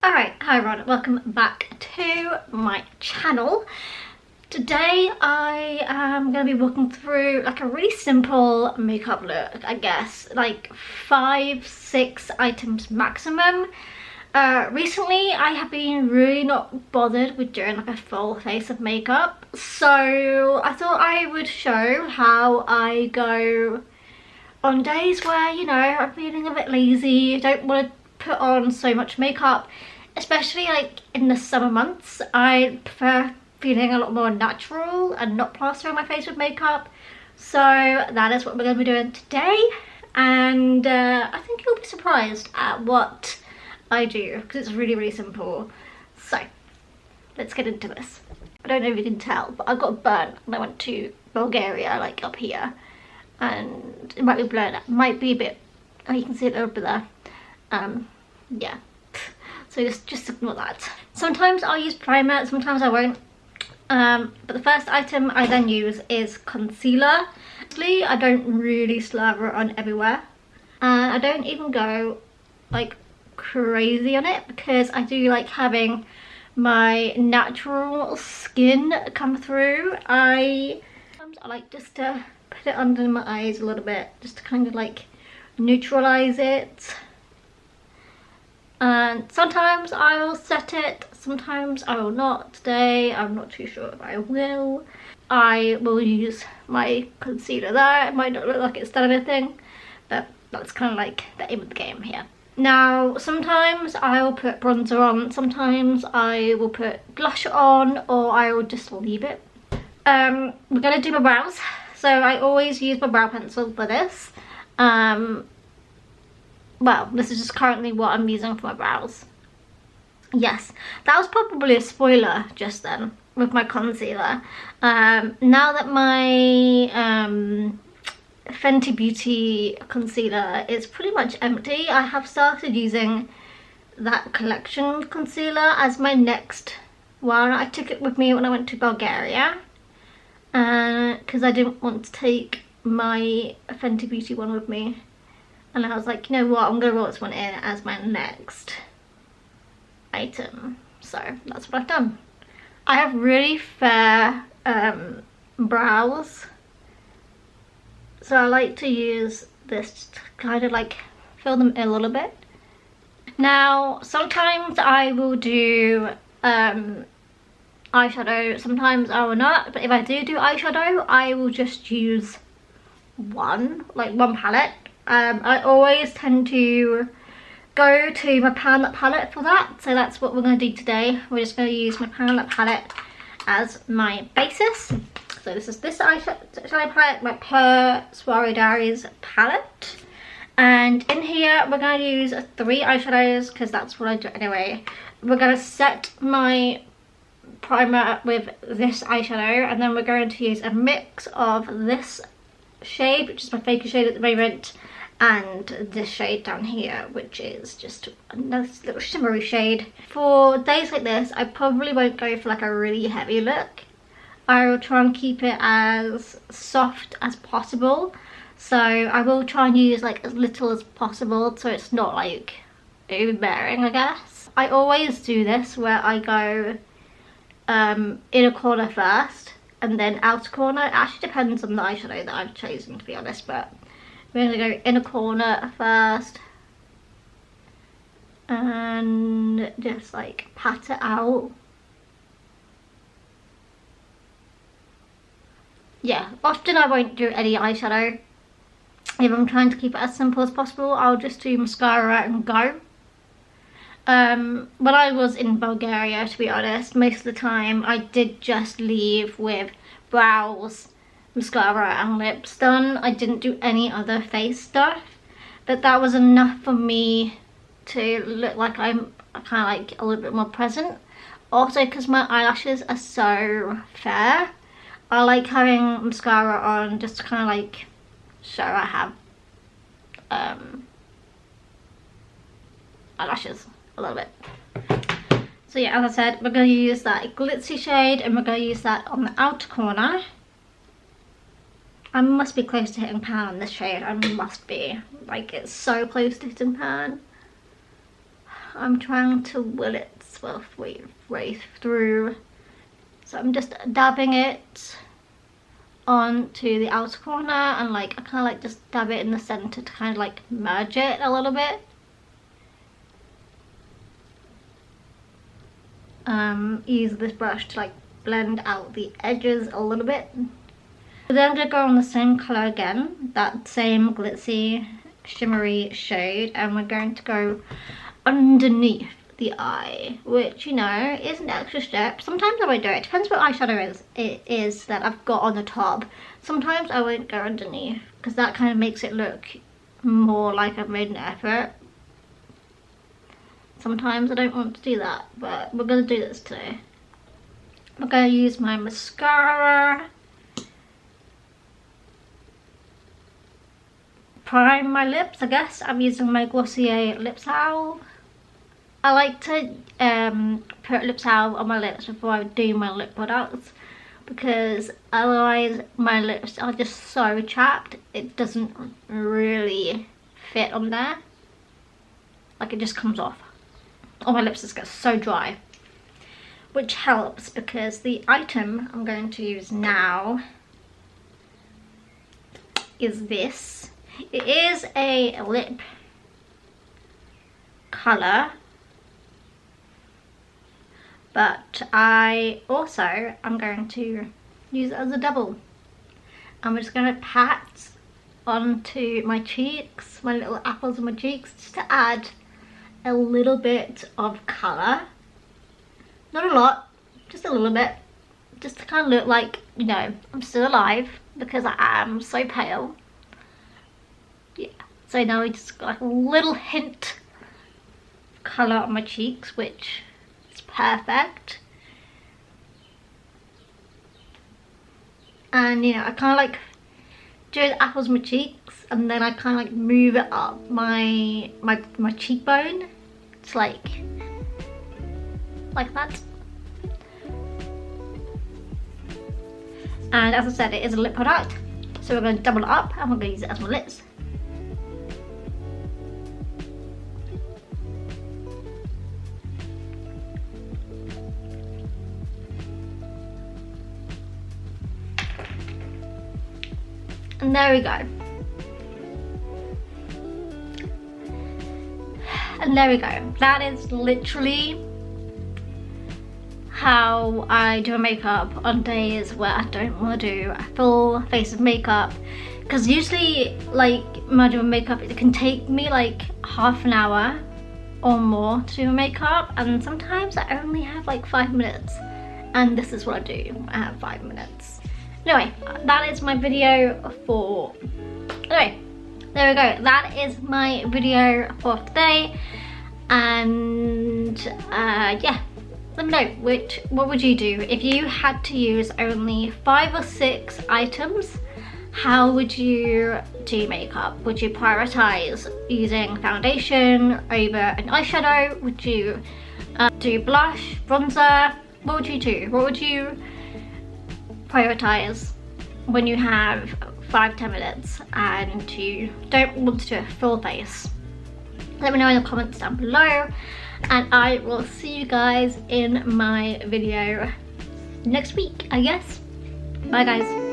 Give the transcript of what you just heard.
Alright, hi everyone, welcome back to my channel. Today I am going to be walking through like a really simple makeup look, I guess, like 5-6 items maximum. Recently I have been really not bothered with doing like a full face of makeup, so I thought I would show how I go on days where, you know, I'm feeling a bit lazy, don't want to put on so much makeup, especially like in the summer months. I prefer feeling a lot more natural and not plastering my face with makeup. So that is what we're going to be doing today, and I think you'll be surprised at what I do because it's really simple. So let's get into this. I don't know if you can tell, but I got burnt when I went to Bulgaria, like up here, and it might be blurred, it might be a bit, oh, you can see it over there. Yeah, so just ignore that. Sometimes I'll use primer, sometimes I won't, but the first item I then use is concealer. Actually, I don't really slather it on everywhere, and I don't even go like crazy on it because I do like having my natural skin come through. I like just to put it under my eyes a little bit, just to kind of like neutralize it. And sometimes I will set it, sometimes I will not. Today I'm not too sure if I will. I will use my concealer there. It might not look like it's done anything, but that's kind of like the aim of the game here. Now sometimes I will put bronzer on, sometimes I will put blush on, or I will just leave it. We're gonna do my brows, so I always use my brow pencil for this. Well, this is just currently what I'm using for my brows. Yes, that was probably a spoiler just then with my concealer. Now that my Fenty Beauty concealer is pretty much empty, I have started using that collection concealer as my next one. I took it with me when I went to Bulgaria because I didn't want to take my Fenty Beauty one with me. And I was like, you know what, I'm going to roll this one in as my next item. So that's what I've done. I have really fair brows, so I like to use this to kind of like fill them in a little bit. Now sometimes I will do eyeshadow, sometimes I will not, but if I do eyeshadow I will just use one palette. I always tend to go to my palette for that, so that's what we're going to do today. We're just going to use my palette as my basis. So this is this eyeshadow palette, my Per Soiree Diaries palette, and in here we're going to use 3 eyeshadows because that's what I do anyway. We're going to set my primer with this eyeshadow, and then we're going to use a mix of this shade, which is my focus shade at the moment, and this shade down here, which is just a nice little shimmery shade. For days like this, I probably won't go for like a really heavy look. I will try and keep it as soft as possible, so I will try and use like as little as possible so it's not like overbearing, I guess. I always do this where I go inner corner first and then outer corner. It actually depends on the eyeshadow that I've chosen, to be honest, but we're going to go inner corner first and just like pat it out. Yeah, often I won't do any eyeshadow. If I'm trying to keep it as simple as possible, I'll just do mascara and go. When I was in Bulgaria, to be honest, most of the time I did just leave with brows, mascara and lips done. I didn't do any other face stuff, but that was enough for me to look like I'm kind of like a little bit more present. Also because my eyelashes are so fair, I like having mascara on just to kind of like show I have eyelashes a little bit. So yeah, as I said, we're going to use that glitzy shade and we're going to use that on the outer corner. I must be close to hitting pan on this shade. I must be. Like, it's so close to hitting pan. I'm trying to will its way through. So I'm just dabbing it onto the outer corner, and like I kind of like just dab it in the center to kind of like merge it a little bit. Use this brush to like blend out the edges a little bit. But then I'm going to go on the same colour again, that same glitzy shimmery shade, and we're going to go underneath the eye, which, you know, is an extra step. Sometimes I won't do it. It depends what eyeshadow it is that I've got on the top. Sometimes I won't go underneath because that kind of makes it look more like I've made an effort. Sometimes I don't want to do that, but we're going to do this today. I'm going to use my mascara, prime my lips. I guess I'm using my Glossier lip salve. I like to put lip salve on my lips before I do my lip products, because otherwise my lips are just so chapped, it doesn't really fit on there. Like, it just comes off. Or my lips just get so dry. Which helps because the item I'm going to use now is this. It is a lip colour, but I also am going to use it as a double. I'm just going to pat onto my cheeks, my little apples on my cheeks, just to add a little bit of colour. Not a lot, just a little bit, just to kind of look like, you know, I'm still alive, because I am so pale. Yeah, so now we just got like a little hint of colour on my cheeks, which is perfect. And, you know, I kind of like do the apples on my cheeks, and then I kind of like move it up my cheekbone. It's like that. And as I said, it is a lip product, so we're going to double it up and we're going to use it as my lips. And there we go. And there we go. That is literally how I do my makeup on days where I don't want to do a full face of makeup, because usually, like, when I do my makeup, it can take me like half an hour or more to do my makeup, and sometimes I only have like 5 minutes, and this is what I do. I have 5 minutes. Anyway, that is my video for... Anyway, there we go. That is my video for today, and yeah. Let me know, what would you do if you had to use only 5 or 6 items? How would you do makeup? Would you prioritize using foundation over an eyeshadow? Would you do blush, bronzer? What would you do? What would you prioritize when you have 5-10 minutes and you don't want to do a full face? Let me know in the comments down below, and I will see you guys in my video next week, I guess. Bye guys.